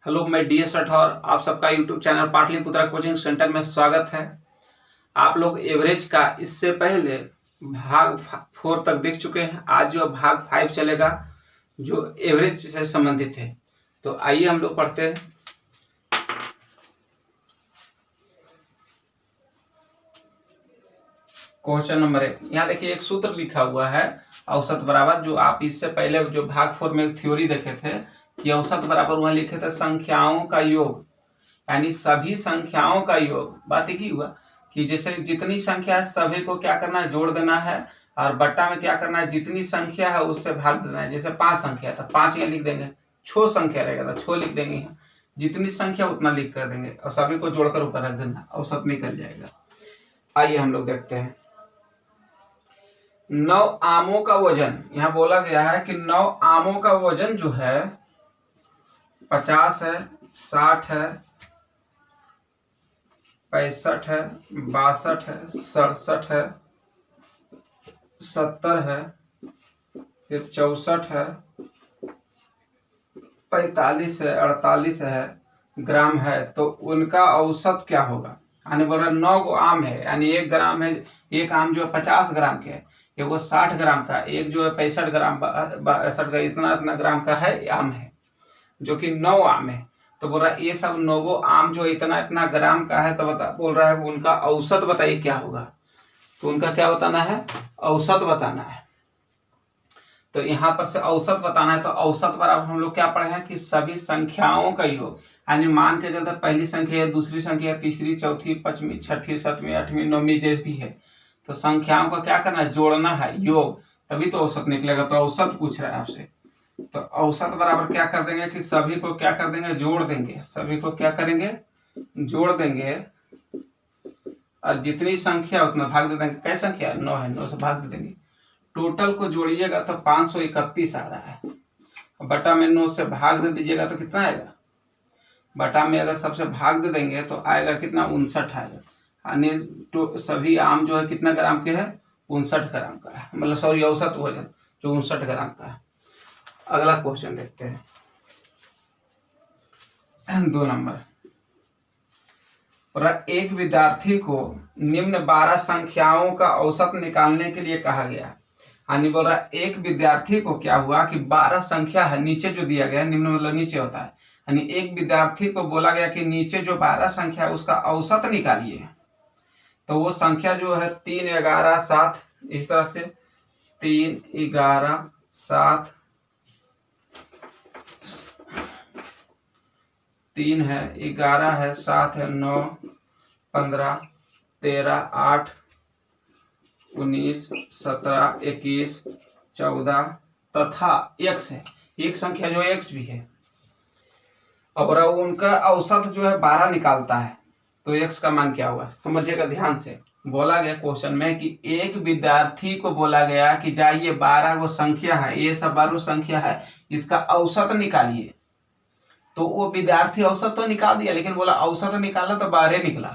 Hello, मैं DS Rathore, आप सबका YouTube channel Pataliputra coaching centre में स्वागत है। आप लोग एवरेज का इससे पहले भाग 4 तक देख चुके हैं। आज जो भाग 5 चलेगा जो एवरेज से संबंधित है। तो आइए हम लोग पढ़ते हैं। क्वेश्चन नंबर 1, यहाँ देखिए एक सूत्र लिखा हुआ है औसत बराबर, जो आप इससे पहले जो भाग 4 में थ्योरी देखे थे कि औसत बराबर वहां लिखे थे संख्याओं का योग, यानी सभी संख्याओं का योग। बात एक ही हुआ कि जैसे जितनी संख्या है सभी को क्या करना है, जोड़ देना है, और बट्टा में क्या करना है, जितनी संख्या है उससे भाग देना है। जैसे 5 संख्या है तो 5 यहाँ लिख देंगे, 6 संख्या रहेगा तो 6 लिख देंगे, जितनी संख्या उतना लिख कर देंगे और सभी को जोड़कर ऊपर रख देना, औसत निकल जाएगा। आइए हम लोग देखते हैं। 9 आमों का वजन, यहाँ बोला गया है कि 9 आमों का वजन जो है 50 है, 60 है, 65 है, 62 है, 67 है, 70 है, फिर 64 है, 45 है, 48 है ग्राम है। तो उनका औसत क्या होगा? यानी बोल रहा 9 गो आम है, यानी 1 ग्राम है। एक आम जो है 50 ग्राम के है, एक वो 60 ग्राम का, एक जो है 65 ग्राम 62 का, इतना ग्राम का है आम है, जो कि 9 आम है। तो बोल रहा है ये सब 9 आम जो इतना ग्राम का है, तो बोल रहा है उनका औसत बताइए क्या होगा। तो उनका क्या बताना है, औसत बताना है। तो यहाँ पर से औसत बताना है। तो औसत बराबर हम लोग क्या पढ़े हैं कि सभी संख्याओं का योग, यानी मान के चलते पहली संख्या है, दूसरी संख्या है, तीसरी, चौथी, पांचवी, छठी, सातवीं, आठवीं, नौवीं जो भी है, तो संख्याओं का क्या करना है, जोड़ना है, योग, तभी तो औसत निकलेगा। तो औसत पूछ रहा है आपसे। तो औसत बराबर क्या कर देंगे कि सभी को क्या कर देंगे, जोड़ देंगे। सभी को क्या करेंगे, जोड़ देंगे, और जितनी संख्या उतना भाग दे देंगे। क्या संख्या 9 है, 9 से भाग दे देंगे। टोटल को जोड़िएगा तो 531 आ रहा है। बटा में 9 से भाग दे दीजिएगा तो कितना आएगा, बटा में अगर सबसे भाग दे देंगे तो आएगा कितना, 59 आएगा। यानी तो सभी आम जो है कितना ग्राम के है, 59 ग्राम का है, मतलब सॉरी औसत वजन जो 59 ग्राम का है। अगला क्वेश्चन देखते हैं 2 नंबर। एक विद्यार्थी को निम्न 12 संख्याओं का औसत निकालने के लिए कहा गया। यानी बोल रहा एक विद्यार्थी को क्या हुआ कि 12 संख्या है, नीचे जो दिया गया है, निम्न मतलब नीचे होता है, यानी एक विद्यार्थी को बोला गया कि नीचे जो 12 संख्या है उसका औसत निकालिए। तो वो संख्या जो है 3, 11, 7, इस तरह से 3, 11, 7, 3 है, 11 है, 7 है, 9, 15, 13, 8, 19, 17, 21, 14 तथा x है। एक संख्या जो x भी है, और उनका औसत जो है 12 निकालता है। तो x का मान क्या हुआ, समझिएगा ध्यान से। बोला गया क्वेश्चन में कि एक विद्यार्थी को बोला गया कि जाइए 12 वो संख्या है, ये सब 12 संख्या है, इसका औसत निकालिए। तो वो विद्यार्थी औसत तो निकाल दिया, लेकिन बोला औसत निकाला तो 12 निकला।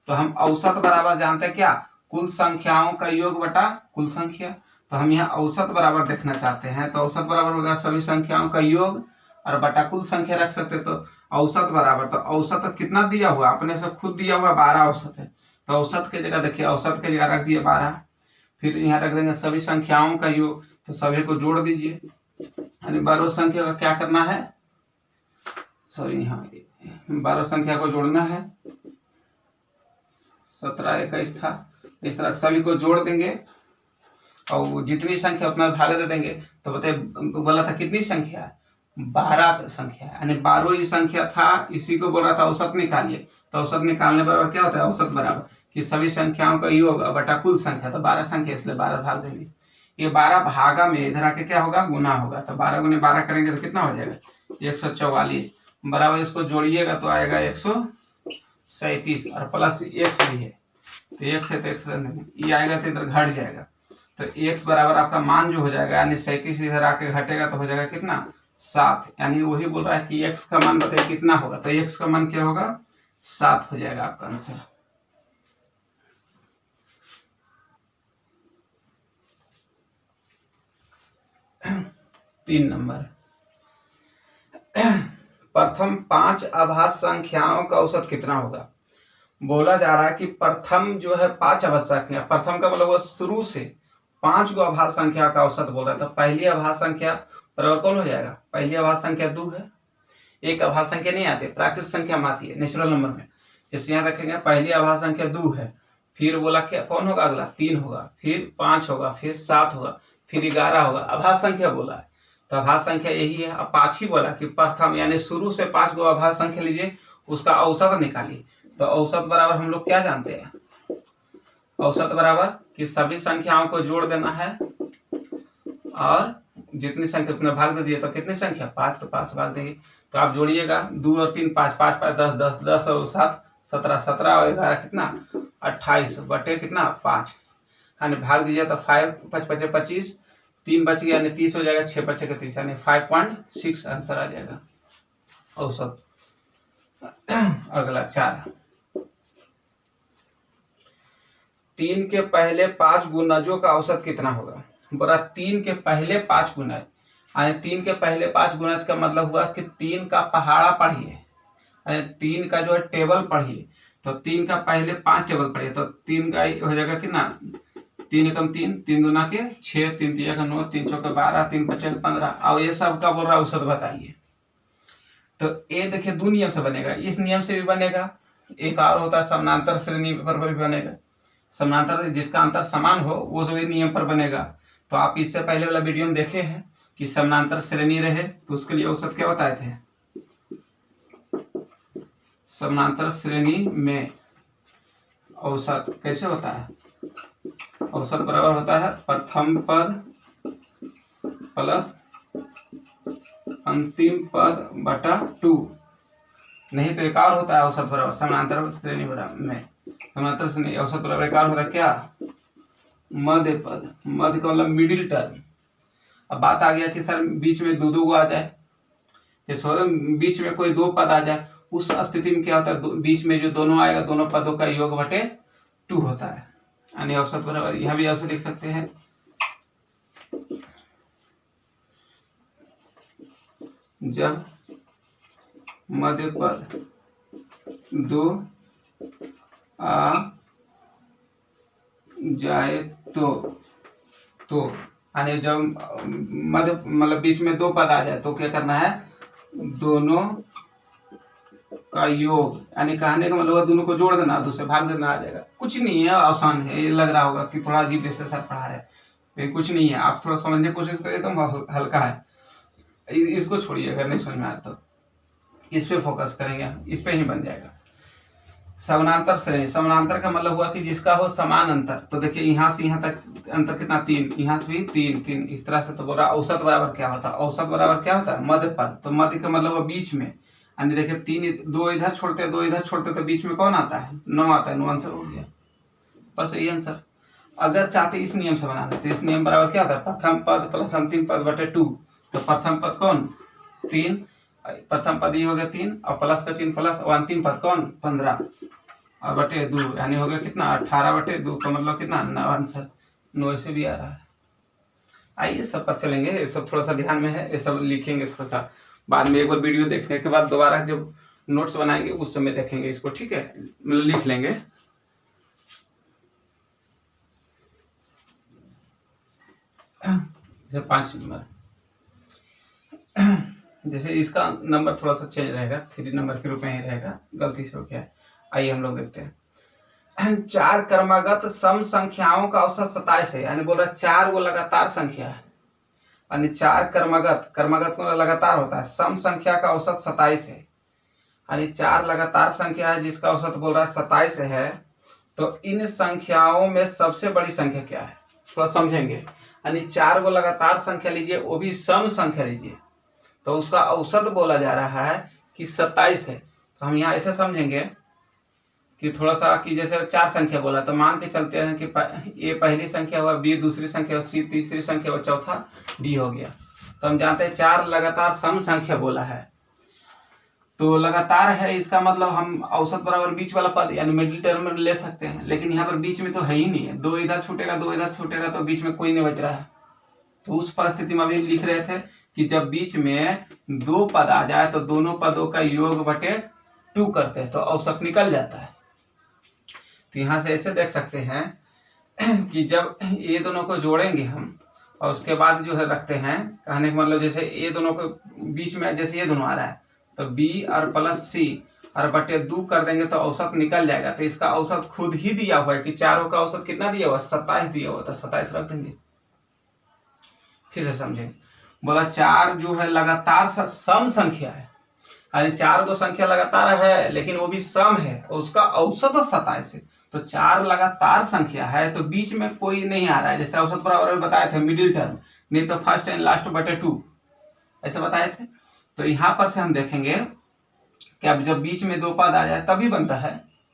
तो हम औसत बराबर जानते हैं क्या, कुल संख्याओं का योग बटा कुल संख्या। तो हम यहाँ औसत बराबर देखना चाहते हैं, तो औसत बराबर होगा सभी संख्याओं का योग और बटा कुल संख्या रख सकते। तो औसत बराबर, तो औसत कितना दिया हुआ, अपने से खुद दिया हुआ 12 औसत है। तो औसत की जगह देखिए, औसत की जगह रख दिए 12, फिर यहाँ रख देंगे सभी संख्याओं का योग, तो सभी को जोड़ दीजिए। यानी 12 संख्या का क्या करना है, सॉरी यहाँ 12 संख्या को जोड़ना है। 17, 21 था, इस तरह सभी को जोड़ देंगे और जितनी संख्या उतना भाग दे देंगे। तो बताइए बोला था कितनी संख्या, 12 संख्या, यानी 12 ही संख्या था, इसी को बोल रहा था औसत निकालिए। तो औसत निकालने बराबर क्या होता है, औसत बराबर कि सभी संख्याओं का योग बटा कुल संख्या। तो 12 संख्या इसलिए 12 भाग देंगे। ये 12 भागा में इधर आके क्या होगा, गुना होगा। तो 12 गुने 12 करेंगे तो कितना हो जाएगा, 144 बराबर। इसको जोड़िएगा तो आएगा 137 और प्लस x भी है, तो x है तो x ये आएगा तो इधर घट जाएगा। तो x बराबर आपका मान जो हो जाएगा, यानी 37 इधर आके घटेगा तो हो जाएगा कितना, 7। यानी वही बोल रहा है कि x का मान बताइए कितना होगा। तो x का मान क्या होगा, 7 हो जाएगा आपका आंसर। तीन नंबर प्रथम 5 अभाज्य संख्याओं का औसत कितना होगा। बोला जा रहा है कि प्रथम जो है 5 अभाज्य संख्या, प्रथम का मतलब वो शुरू से 5 गो अभाज्य संख्या का औसत बोल रहा है। तो पहली अभाज्य संख्या बराबर कौन हो जाएगा, पहली अभाज्य संख्या 2 है। एक अभाज्य संख्या नहीं आती, प्राकृतिक संख्या में आती है, नेचुरल नंबर में। जैसे यहाँ रखेंगे पहली अभाज्य संख्या 2 है, फिर बोला क्या कौन होगा अगला 3 होगा, फिर 5 होगा, फिर 7 होगा, फिर 11 होगा, अभाज्य संख्या बोला है। तो अभाज्य संख्या यही है। अब 5 ही बोला कि प्रथम यानी शुरू से 5 गो अभाज्य संख्या लीजिए, उसका औसत निकालिए। तो औसत बराबर हम लोग क्या जानते हैं, औसत बराबर कि सभी संख्याओं को जोड़ देना है और जितनी संख्या उतना भाग दे दिए। तो कितनी संख्या 5, तो 5 भाग देंगे। तो आप जोड़िएगा 2 और 3 5, 5 5 10 10 10 और 7 17, 17 और 11 कितना 28 बटे कितना 5, यानी भाग दीजिए तो 5 5 5 25, 3 बच गया यानी 30 हो जाएगा, 6 बचे 30 यानी 5.6 आंसर आ जाएगा औसत। अगला 4, 3 के पहले 5 गुणजों का औसत कितना होगा। बोला 3 के पहले 5 गुणज, यानी 3 के पहले 5 गुणज का मतलब हुआ कि 3 का पहाड़ा पढ़िए, यानी 3 का जो है टेबल पढ़िए। तो 3 का पहले 5 टेबल पढ़िए, तो 3 का हो जाएगा कितना 3 एकम 3, 3 दूना के 6, 3 तिया का 9, 3 चौका 12, 3 पचा 15। और ये सब का बोल रहा है औसत बताइए। तो ये देखिए 2 नियम से बनेगा, इस नियम से भी बनेगा, एक और होता है समानांतर श्रेणी पर भी बनेगा। समानांतर जिसका अंतर समान हो वो सभी नियम पर बनेगा। तो आप इससे पहले वाला वीडियो में देखे हैं कि समानांतर श्रेणी रहे तो उसके लिए औसत क्या बताए थे। समानांतर श्रेणी में औसत कैसे होता है, औसत बराबर होता है प्रथम पद प्लस अंतिम पद बटा 2। नहीं तो एक और होता है औसत बराबर समानांतर श्रेणी बराबर में, समानांतर श्रेणी औसत बराबर एक और होता है क्या, मध्य पद। मध्य का मतलब मिडिल टर्म। अब बात आ गया कि सर बीच में दो गो आ जाए, बीच में कोई 2 पद आ जाए, उस स्थिति में क्या होता है, बीच में जो दोनों आएगा दोनों पदों का योग बटे 2 होता है, यानी औसत बराबर। यहां भी ऐसे लिख सकते हैं, जब मध्य पद 2 आ जाए तो यानी जब मध्य मतलब बीच में 2 पद आ जाए तो क्या करना है, दोनों का योग, यानी कहने का मतलब दोनों को जोड़ देना, दूसरे भाग देना आ जाएगा। कुछ नहीं है, आसान है। ये लग रहा होगा कि थोड़ा अजीब जैसे सर पढ़ा रहे हैं, लेकिन कुछ नहीं है। आप थोड़ा समझने की कोशिश करिए तो हल्का है। इसको छोड़िए, अगर नहीं समझ में आया तो इस पे फोकस करेंगे, इस पे ही बन जाएगा। समानांतर श्रेणी, समानांतर का मतलब हुआ कि जिसका हो समान अंतर। तो देखिए यहाँ से यहाँ तक अंतर कितना 3, यहाँ से भी 3 3, इस तरह से। तो बोला औसत बराबर क्या होता है, औसत बराबर क्या होता है मध्य पद। तो मध्य का मतलब वो बीच में, यानी देखिए 3 2 इधर छोड़ते 2 इधर छोड़ते तो बीच में कौन आता है 9 आता है, 9 आंसर हो गया, बस यही आंसर। अगर चाहते इस नियम से बनाना तो इस नियम बराबर क्या होता है, प्रथम पद प्लस अंतिम पद बटे 2। तो प्रथम पद कौन 3, प्रथम पद ये हो गया 3 और प्लस का चिन्ह प्लस, और अंतिम पद कौन 15 और बटे 2, यानी हो गया कितना 18 बटे 2 का मतलब कितना 9 आंसर। 9 से भी आ रहा है। आइए सब पर चलेंगे, ये सब थोड़ा सा ध्यान में है, ये सब लिखेंगे थोड़ा सा बाद में। एक बार वीडियो देखने के बाद दोबारा जब नोट्स बनाएंगे उस समय देखेंगे इसको, ठीक है, मतलब लिख लेंगे। जैसे 5 नंबर, जैसे इसका नंबर थोड़ा सा चेंज रहेगा, 3 नंबर के रूप में ही रहेगा, गलती से हो गया है। आइए हम लोग देखते हैं। 4 क्रमागत सम संख्याओं का औसत 27 है, यानी बोल रहा 4 वो लगातार संख्या है, यानी 4 क्रमागत, क्रमागत को लगातार होता है, सम संख्या का औसत 27 है, यानी 4 लगातार संख्या है जिसका औसत बोल रहा है 27 है। तो इन संख्याओं में सबसे बड़ी संख्या क्या है, थोड़ा समझेंगे। यानी 4 को लगातार संख्या लीजिए, वो भी सम संख्या लीजिए, तो उसका औसत बोला जा रहा है कि 27 है। तो हम यहाँ ऐसे समझेंगे कि थोड़ा सा कि जैसे 4 संख्या बोला तो मान के चलते हैं कि ए पहली संख्या हुआ, बी दूसरी संख्या हुआ, सी तीसरी संख्या हुआ, चौथा डी हो गया। तो हम जानते हैं 4 लगातार सम संख्या बोला है, तो लगातार है, इसका मतलब हम औसत बराबर बीच वाला पद यानी मिडिल टर्म में ले सकते हैं। लेकिन यहाँ पर बीच में तो है ही नहीं है, 2 इधर छूटेगा 2 इधर छूटेगा, तो बीच में कोई नहीं बच रहा है। तो उस परिस्थिति में अभी लिख रहे थे कि जब बीच में दो पद आ जाए तो दोनों पदों का योग बटे 2 करते हैं तो औसत निकल जाता है। तो यहाँ से ऐसे देख सकते हैं कि जब ये दोनों को जोड़ेंगे हम और उसके बाद जो है रखते हैं, कहने का मतलब जैसे ये दोनों को बीच में जैसे ये दोनों आ रहा है तो b और प्लस c और बटे 2 कर देंगे तो औसत निकल जाएगा। तो इसका औसत खुद ही दिया हुआ है कि चारों का औसत कितना दिया हुआ है, 27 दिया हुआ, तो 27 रख देंगे। फिर से समझें, बोला 4 जो है लगातार सम संख्या है, यानी 4 को संख्या लगातार है लेकिन वो भी सम है और उसका औसत 27 है। तो 4 लगातार संख्या है तो बीच में कोई नहीं आ रहा है, जैसे औसत बराबर में बताए थे मिडिल टर्म, नहीं तो फर्स्ट एंड लास्ट बटे 2 ऐसे बताए थे। तो यहाँ पर से हम देखेंगे कि अब जब बीच में दो पद आ जाए तभी बनता है।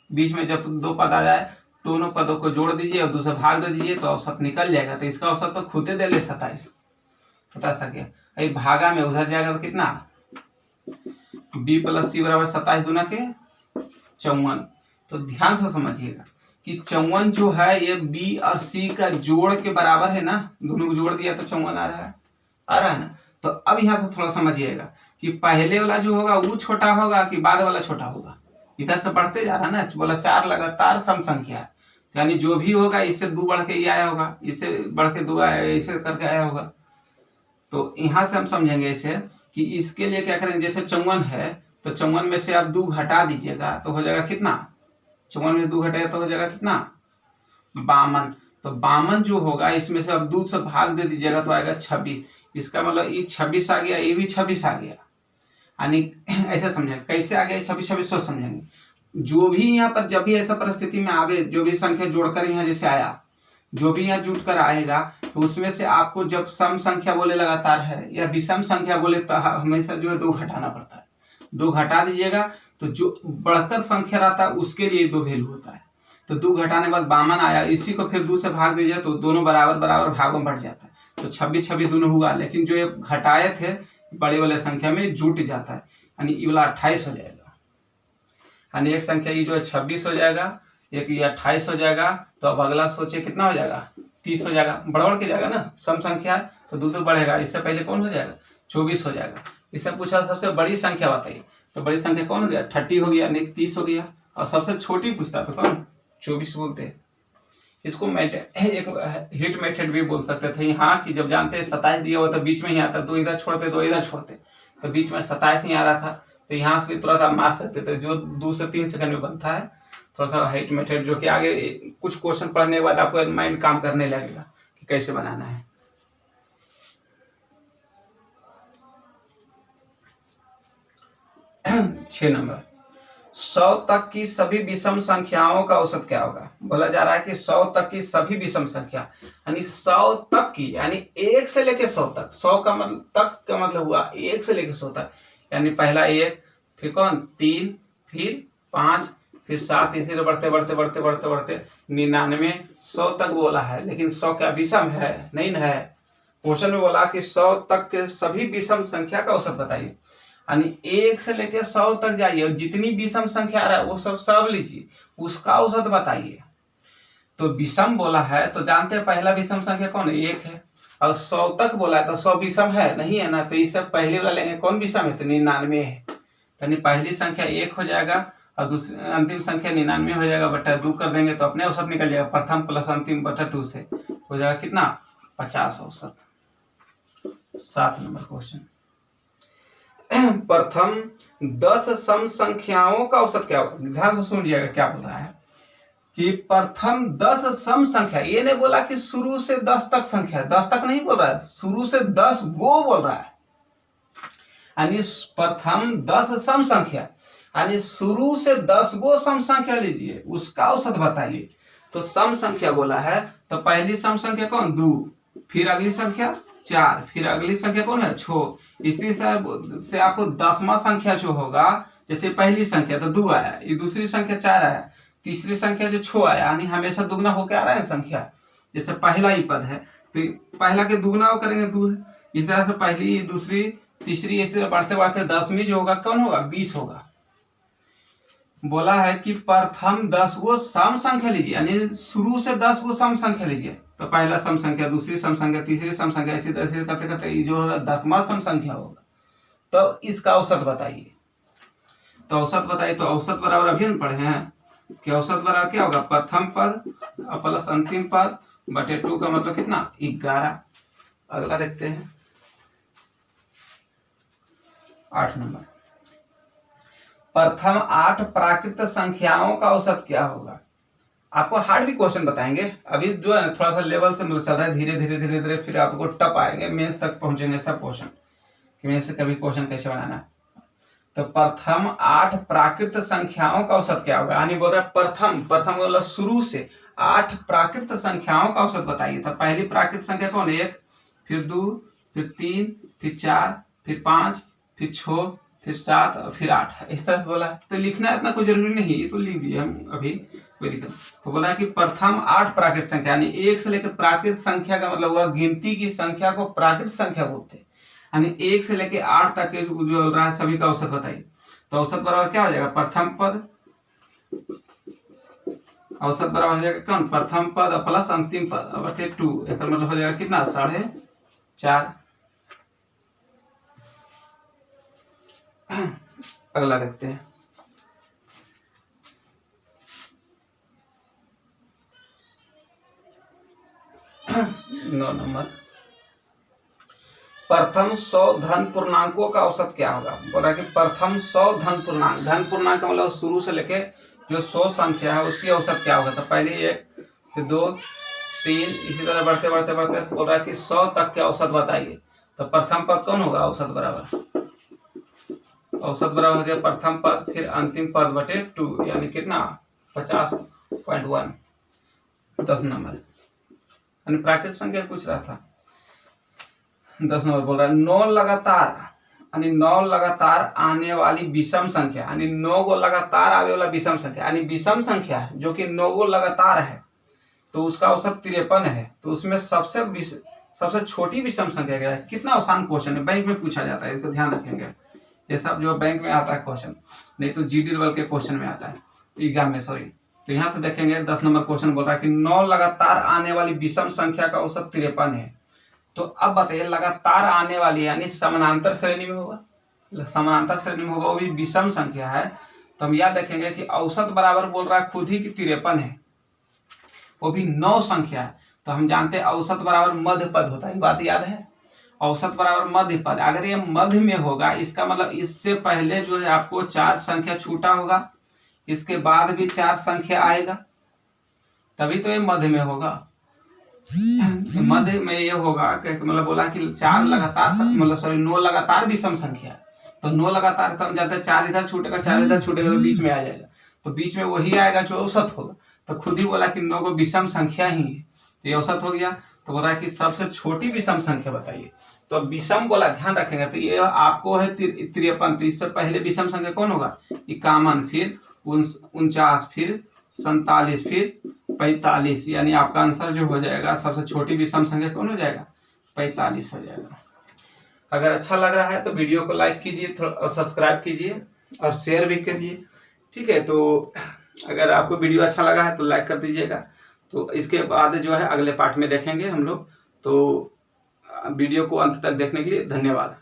बीच में जब दो पद आ जाए दोनों पदों को जोड़ दीजिए और दूसरा भाग दे दीजिए तो औसत निकल जाएगा। तो इसका औसत तो खुद दे ले 27 आ गया। अभी भागा में उधर जाएगा तो कितना, b प्लस सी बराबर 27 दूना के 54। तो ध्यान से समझिएगा कि 54 जो है ये b और c का जोड़ के बराबर है ना, दोनों को जोड़ दिया तो 54 आ रहा है ना। तो अब यहाँ से थोड़ा समझिएगा कि पहले वाला जो होगा वो छोटा होगा कि बाद वाला छोटा होगा। इधर से बढ़ते जा रहा है ना, बोला 4 लगातार सम संख्या है, यानी जो भी होगा इससे 2 बढ़ के ही आया होगा, इससे बढ़ के 2 आया, इससे करके आया होगा। तो यहाँ से हम समझेंगे इसे कि इसके लिए क्या करेंगे, जैसे 54 है तो 54 में से आप 2 घटा दीजिएगा तो हो जाएगा कितना, 54 में 2 घटाएगा तो हो जाएगा कितना 52। तो 52 जो होगा इसमें से अब 2 से भाग दे दीजिएगा तो आएगा 26। इसका मतलब ये 26 आ गया, ये भी 26 आ गया, यानी ऐसे समझेंगे। कैसे आ गया 26 सोच समझेंगे। जो भी यहाँ पर जब भी ऐसा परिस्थिति में आवे, जो भी संख्या जोड़कर यहाँ जैसे आया, जो भी यहाँ जुट कर आएगा तो उसमें से आपको जब सम संख्या बोले लगातार है या विषम संख्या बोले तो हमेशा जो है 2 घटाना पड़ता है। 2 घटा दीजिएगा तो जो बढ़कर संख्या रहता है उसके लिए 2 वैल्यू होता है। तो 2 घटाने के बाद 52 आया, इसी को फिर 2 से भाग दीजिए तो दोनों बराबर बराबर भागों में बढ़ जाता है। तो 26 दोनों हुआ, लेकिन जो ये घटाए थे बड़े वाले संख्या में जुट जाता है, यानी ये वाला 28 हो जाएगा। यानी एक संख्या ये जो है 26 हो जाएगा, एक ये 28 हो जाएगा। तो अब अगला सोचिए कितना हो जाएगा, 30 हो जाएगा। बढ़ के जाएगा ना, सम संख्या है तो 2 बढ़ेगा। इससे पहले कौन हो जाएगा, 24 हो जाएगा। इससे पूछा सबसे बड़ी संख्या बताइए, तो बड़ी संख्या कौन हो गया, 30 हो गया, नहीं 30 हो गया। और सबसे छोटी पूछता तो कौन, 24 बोलते हैं। इसको एक हिट मेथड भी बोल सकते थे यहाँ की, जब जानते हैं 27 दिया हुआ तो बीच में ही आता, 2 इधर छोड़ते 2 इधर छोड़ते तो बीच में 27 ही आ रहा था। तो यहाँ से भी तुरंत आप मार सकते थे, जो 2 से 3 सेकंड में बनता है। थोड़ा सा हिट मेथड जो कि आगे कुछ क्वेश्चन पढ़ने के बाद आपको माइंड काम करने लगेगा कि कैसे बनाना है। छह नंबर, 100 तक की सभी विषम संख्याओं का औसत क्या होगा। बोला जा रहा है कि 100 तक की सभी विषम संख्या, यानी 100 तक की, यानी 1 से लेके 100 तक। 100 का मतलब तक का मतलब हुआ 1 से लेके 100 तक, यानी पहला 1, फिर कौन 3, फिर 5, फिर 7, इसी बढ़ते बढ़ते बढ़ते बढ़ते बढ़ते 99, 100 तक बोला है। लेकिन 100 क्या विषम है, नहीं ना है। क्वेश्चन में बोला कि 100 तक के सभी विषम संख्या का औसत बताइए, यानी 1 से लेके 100 तक जाइए और जितनी विषम संख्या आ रहा है वो सब लीजिए, उसका औसत बताइए। तो विषम बोला है तो जानते हैं पहला विषम संख्या कौन है, 1 है। और 100 तक बोला है तो 100 विषम है नहीं है ना, तो इससे पहले वाला लेंगे कौन विषम है, तो 99 है। यानी पहली संख्या 1 हो जाएगा और दूसरी अंतिम संख्या 99 हो जाएगा, बटा 2 कर देंगे तो अपने औसत निकल जाएगा। प्रथम प्लस अंतिम बटा 2 से हो जाएगा कितना 50 औसत। 7 नंबर क्वेश्चन, प्रथम 10 सम संख्याओं का औसत क्या होगा। ध्यान से सुन लीजिएगा क्या बोल रहा है कि प्रथम 10 सम संख्या, ये नहीं बोला कि शुरू से 10 तक संख्या, 10 तक नहीं बोल रहा है, शुरू से 10 गो बोल रहा है। यानी प्रथम 10 सम संख्या, यानी शुरू से 10 गो सम संख्या लीजिए, उसका औसत बताइए। तो सम संख्या बोला है तो पहली सम संख्या कौन 2, फिर अगली संख्या 4, फिर अगली संख्या कौन है 6। इसी से आपको 10वां संख्या जो होगा, जैसे पहली संख्या तो 2 आया, ये दूसरी संख्या 4 आया, तीसरी संख्या जो 6 आया, यानी हमेशा दुगना होकर आ रहा है संख्या। जैसे पहला ही पद है तो पहला के दुगना हो करेंगे 2 है। इस तरह से पहली, दूसरी, तीसरी, इसी तरह बढ़ते बढ़ते 10वीं जो होगा कौन होगा 20 होगा। बोला है कि प्रथम 10 गो सम संख्या लीजिए, यानी शुरू से 10 गो सम संख्या लीजिए। तो पहला सम संख्या, दूसरी सम संख्या, तीसरी सम संख्या, इसी तरह से करते करते जो होगा 10वां सम संख्या होगा। तो इसका औसत बताइए। तो औसत बताइए, तो औसत बराबर अभी हम पढ़े हैं कि औसत बराबर क्या होगा, प्रथम पद प्लस अंतिम पद बटे 2 का मतलब कितना 11। अगला देखते हैं 8 नंबर, प्रथम 8 प्राकृत संख्याओं का औसत क्या होगा। आपको हार्ड भी क्वेश्चन बताएंगे, अभी जो है थोड़ा सा लेवल से चल रहा है, धीरे धीरे धीरे धीरे फिर आपको टप आएंगे, मेंस तक पहुंचेंगे सब क्वेश्चन कि मेंस से कभी क्वेश्चन कैसे बनाना है। तो प्रथम 8 प्राकृत संख्याओं का औसत क्या होगा, यानी बोल रहा है प्रथम मतलब शुरू से 8 प्राकृत संख्याओं का औसत बताइए। तो पहली प्राकृत संख्या कौन है, 1, फिर 2, फिर 3, फिर 4, फिर 5, फिर 6, फिर 7 और फिर 8, इस तरह से बोला। तो लिखना इतना कोई जरूरी नहीं है, तो लिख दिए हम अभी, कोई दिक्कत। तो बोला कि प्रथम 8 प्राकृत संख्या, यानी 1 से लेकर प्राकृत संख्या का मतलब हुआ गिनती की संख्या को प्राकृत संख्या बोलते हैं, यानी 1 से लेकर 8 तक जो बोल रहा है सभी का औसत बताइए। तो औसत बराबर क्या हो जाएगा, प्रथम पद, औसत बराबर हो जाएगा कौन, प्रथम पद प्लस अंतिम पद बटे 2, इसका मतलब हो जाएगा कितना 4.5। अगला देखते हैं 9 नंबर, प्रथम 100 धन पूर्णांकों का औसत क्या होगा। बोला कि प्रथम 100 धन पूर्णांक, धन पूर्णांक का मतलब शुरू से लेके जो 100 संख्या है उसकी औसत क्या होगा। तो पहले 1, फिर 2, 3, इसी तरह बढ़ते बढ़ते बढ़ते बोल रहा है कि 100 तक के औसत बताइए। तो प्रथम पद कौन होगा, औसत बराबर हो गया प्रथम पद फिर अंतिम पद बटे 2, यानी कितना 50.1। 10 नंबर, यानी प्राकृत संख्या पूछ रहा था। 10 नंबर बोल रहा है 9 लगातार, यानी 9 लगातार आने वाली विषम संख्या, यानी 9 को लगातार आने वाला विषम संख्या, यानी विषम संख्या जो कि 9 को लगातार है तो उसका औसत 53 है। तो उसमें सबसे छोटी विषम संख्या क्या है। कितना आसान क्वेश्चन है, बैंक में पूछा जाता है, इसको ध्यान रखेंगे। ये सब जो बैंक में आता है क्वेश्चन, नहीं तो जीडी लेवल के क्वेश्चन में आता है, एग्जाम में, सॉरी। तो यहाँ से देखेंगे 10 नंबर क्वेश्चन बोल रहा है कि 9 लगातार आने वाली विषम संख्या का औसत 53 है। तो अब बताइए लगातार आने वाली यानी समानांतर श्रेणी में होगा, समानांतर श्रेणी में होगा, वो भी विषम संख्या है। तो हम याद रखेंगे कि औसत बराबर बोल रहा है खुद ही कि 53 है, वो भी 9 संख्या है। तो हम जानते हैं औसत बराबर मध्य पद होता है, बात याद है, औसत बराबर मध्य पद। अगर ये मध्य में होगा इसका मतलब इससे पहले जो है आपको 4 संख्या छूटा होगा, इसके बाद भी 4 संख्या आएगा, तभी तो ये मध्य में होगा। मध्य में ये होगा मतलब बोला कि 4 लगातार मतलब सॉरी 9 लगातार विषम संख्या, तो 9 लगातार तो हम जानते हैं 4 इधर छूटेगा 4 इधर छूटेगा तो बीच में आ जाएगा, तो बीच में वही आएगा जो औसत होगा। तो खुद ही बोला कि 9 को विषम संख्या ही है, तो ये औसत हो गया। तो बोला कि सबसे छोटी विषम संख्या बताइए। तो विषम बोला, ध्यान रखेंगे, तो ये आपको है 53। तो इससे पहले विषम संख्या कौन होगा, 51, फिर 49, फिर 47, फिर 45, यानी आपका आंसर जो हो जाएगा सबसे छोटी विषम संख्या कौन हो जाएगा, 45 हो जाएगा। अगर अच्छा लग रहा है तो वीडियो को लाइक कीजिए, थोड़ा सब्सक्राइब कीजिए और शेयर भी करिए, ठीक है। तो अगर आपको वीडियो अच्छा लगा है तो लाइक कर दीजिएगा। तो इसके बाद जो है अगले पार्ट में देखेंगे हम लोग। तो वीडियो को अंत तक देखने के लिए धन्यवाद।